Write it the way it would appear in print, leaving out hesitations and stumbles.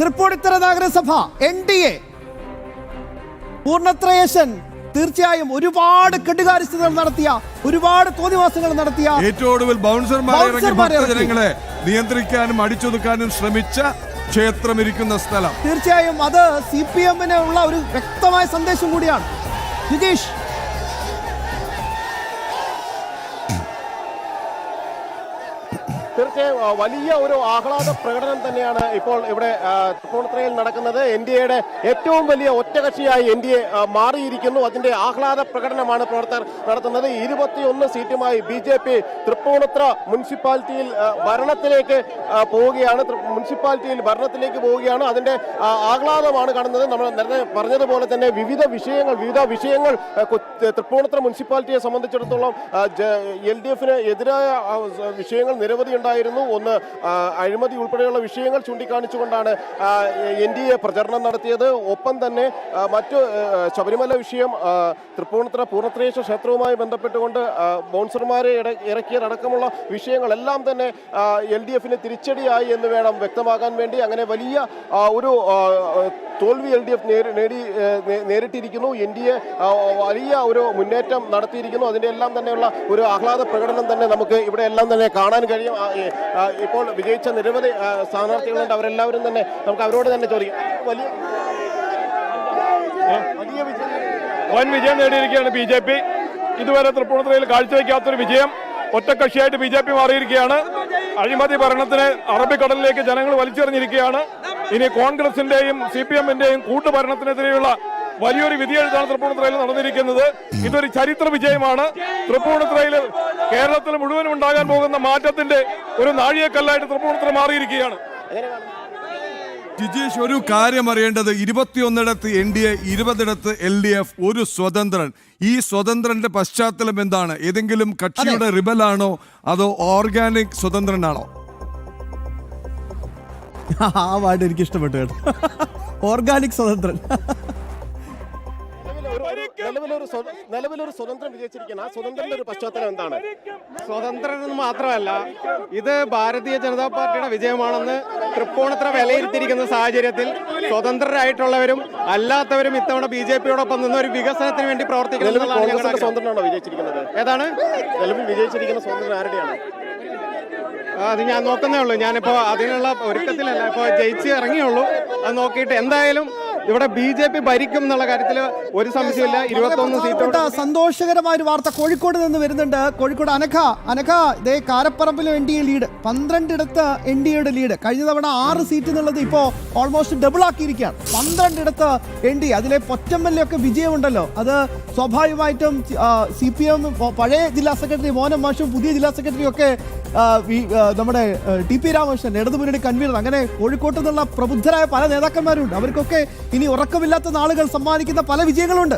തൃപ്പൂണിത്തുറ നഗരസഭ NDA പൂർണ്ണത്രയശൻ തീർച്ചയായും ഒരുപാട് കെടുകാര്യസ്ഥതകൾ നടത്തിയ, ഒരുപാട് തോന്നിവാസങ്ങൾ നടത്തിയ, ഏറ്റവും ഒടുവിൽ ബൗൺസർമാരെ ജനങ്ങളെ നിയന്ത്രിക്കാനും അടിച്ചൊതുക്കാനും ശ്രമിച്ച ക്ഷേത്രം ഇരിക്കുന്ന സ്ഥലം. തീർച്ചയായും അത് CPM-ന് ഉള്ള ഒരു വ്യക്തമായ സന്ദേശം കൂടിയാണ്. ജിതീഷ്, തീർച്ചയായും വലിയ ഒരു ആഹ്ലാദ പ്രകടനം തന്നെയാണ് ഇപ്പോൾ ഇവിടെ തൃപ്പൂണിത്തുറയിൽ നടക്കുന്നത്. NDAയുടെ ഏറ്റവും വലിയ ഒറ്റകക്ഷിയായി NDA മാറിയിരിക്കുന്നു. അതിന്റെ ആഹ്ലാദ പ്രകടനമാണ് പ്രവർത്തകർ നടത്തുന്നത്. 21 സീറ്റുമായി BJP തൃപ്പൂണിത്തുറ മുനിസിപ്പാലിറ്റിയിൽ ഭരണത്തിലേക്ക് പോവുകയാണ്. അതിന്റെ ആഹ്ലാദമാണ് കാണുന്നത്. നമ്മൾ നേരത്തെ പറഞ്ഞതുപോലെ തന്നെ വിവിധ വിഷയങ്ങൾ തൃപ്പൂണിത്തുറ മുനിസിപ്പാലിറ്റിയെ സംബന്ധിച്ചിടത്തോളം LDF-ന് എതിരായ വിഷയങ്ങൾ നിരവധി ഉണ്ടായിരുന്നു. ഒന്ന്, അഴിമതി ഉൾപ്പെടെയുള്ള വിഷയങ്ങൾ ചൂണ്ടിക്കാണിച്ചുകൊണ്ടാണ് NDA പ്രചരണം നടത്തിയത്. ഒപ്പം തന്നെ മറ്റു ശബരിമല വിഷയം, തൃപ്പൂണിത്തുറ പൂർണ്ണത്രയീശ ക്ഷേത്രവുമായി ബന്ധപ്പെട്ടുകൊണ്ട് ബൗൺസർമാരെ ഇറക്കിയതടക്കമുള്ള വിഷയങ്ങളെല്ലാം തന്നെ LDF-ന് തിരിച്ചടിയായി എന്ന് വേണം വ്യക്തമാകാൻ വേണ്ടി. അങ്ങനെ വലിയ ഒരു തോൽവി LDF നേരിട്ടിരിക്കുന്നു. NDA വലിയ ഒരു മുന്നേറ്റം നടത്തിയിരിക്കുന്നു. അതിന്റെ എല്ലാം തന്നെയുള്ള ഒരു ആഹ്ലാദ പ്രകടനം തന്നെ നമുക്ക് ഇവിടെ എല്ലാം തന്നെ കാണാൻ കഴിയും. ഇപ്പോൾ വിജയിച്ച നിരവധി സ്ഥാനാർത്ഥികളുണ്ട്. അവരെല്ലാവരും തന്നെ നമുക്ക് അവരോട് തന്നെ ചോദിക്കാം. വൻ വിജയം നേടിയിരിക്കുകയാണ് BJP. ഇതുവരെ തൃപ്പൂണിത്തുറയിൽ കാഴ്ചവെക്കാത്തൊരു വിജയം. ഒറ്റക്കക്ഷിയായിട്ട് BJP മാറിയിരിക്കുകയാണ്. അഴിമതി ഭരണത്തിന് അറബിക്കടലിലേക്ക് ജനങ്ങൾ വലിച്ചെറിഞ്ഞിരിക്കുകയാണ്. ഇനി കോൺഗ്രസിന്റെയും CPM-ന്റെയും കൂട്ടുഭരണത്തിനെതിരെയുള്ള വലിയൊരു വിധിയെഴുത്താണ് തൃപ്പൂണിത്തുറയിൽ നടന്നിരിക്കുന്നത്. ഇതൊരു ചരിത്ര വിജയമാണ്. തൃപ്പൂണിത്തുറയിൽ കേരളത്തിൽ മുഴുവനും ഉണ്ടാകാൻ പോകുന്ന മാറ്റത്തിന്റെ ഒരു നാഴികക്കല്ലായിട്ട് തൃപ്പൂണിത്തുറ മാറിയിരിക്കുകയാണ്. ജിജീഷ്, ഒരു കാര്യം അറിയേണ്ടത്, 21ഇടത്ത് NDA, 20ഇടത്ത് LDF, ഒരു സ്വതന്ത്രൻ. ഈ സ്വതന്ത്രന്റെ പശ്ചാത്തലം എന്താണ്? ഏതെങ്കിലും കക്ഷിയുടെ റിബലാണോ അതോ ഓർഗാനിക് സ്വതന്ത്രനാണോ? ആ വാർഡ് എനിക്ക് ഇഷ്ടപ്പെട്ടു കേട്ടോ. ഓർഗാനിക് സ്വതന്ത്രൻ. നിലവിലൊരു സ്വതന്ത്രം വിജയിച്ചിരിക്കുന്ന ആ സ്വതന്ത്രന്റെ ഒരു പശ്ചാത്തലം എന്താണ്? സ്വതന്ത്രൻ എന്ന് മാത്രമല്ല, ഇത് ഭാരതീയ ജനതാ പാർട്ടിയുടെ വിജയമാണെന്ന് തൃപ്പൂണിത്തുറ വിലയിരുത്തിയിരിക്കുന്ന സാഹചര്യത്തിൽ സ്വതന്ത്രരായിട്ടുള്ളവരും അല്ലാത്തവരും ഇത്തവണ BJP-യോടൊപ്പം നിന്ന് ഒരു വികസനത്തിന് വേണ്ടി പ്രവർത്തിക്കുന്നത്. സ്വതന്ത്രനാണോ വിജയിച്ചിരിക്കുന്നത്? ഏതാണ് നിലവിൽ വിജയിച്ചിരിക്കുന്ന സ്വതന്ത്രൻ ആരുടെയാണ്? അത് ഞാൻ നോക്കുന്നേ ഉള്ളൂ. ഞാനിപ്പോ അതിനുള്ള ഒരുക്കത്തിലല്ല, ഇപ്പൊ ജയിച്ച് ഇറങ്ങിയുള്ളൂ. അത് നോക്കിയിട്ട് എന്തായാലും ഇവിടെ BJP ഭരിക്കും എന്നുള്ള കാര്യത്തിൽ ഒരു സംശയമില്ല. 21 സീറ്റ്. സന്തോഷകരമായ ഒരു വാർത്ത കോഴിക്കോട് നിന്ന് വരുന്നുണ്ട്. കോഴിക്കോട് അനഘ ഇതേ കാരപ്പറമ്പിലും NDA ലീഡ്, 12ഇടത്ത് NDAയുടെ ലീഡ്. കഴിഞ്ഞ തവണ 6 സീറ്റ് എന്നുള്ളത് ഇപ്പോൾ ഓൾമോസ്റ്റ് ഡബിൾ ആക്കിയിരിക്കുകയാണ്. 12ഇടത്ത് NDA. അതിലെ പൊറ്റമ്മലിലൊക്കെ വിജയമുണ്ടല്ലോ. അത് സ്വാഭാവികമായിട്ടും CPM പഴയ ജില്ലാ സെക്രട്ടറി മോഹനം മാഷും പുതിയ ജില്ലാ സെക്രട്ടറിയും ഒക്കെ നമ്മുടെ TP രാമകൃഷ്ണൻ ഇടതുമുന്നണി കൺവീനർ, അങ്ങനെ കോഴിക്കോട്ട് നിന്നുള്ള പ്രബുദ്ധരായ പല നേതാക്കന്മാരുണ്ട്. അവർക്കൊക്കെ ഇനി ഉറക്കമില്ലാത്ത നാളുകൾ സമ്മാനിക്കുന്ന പല വിജയങ്ങളുണ്ട്.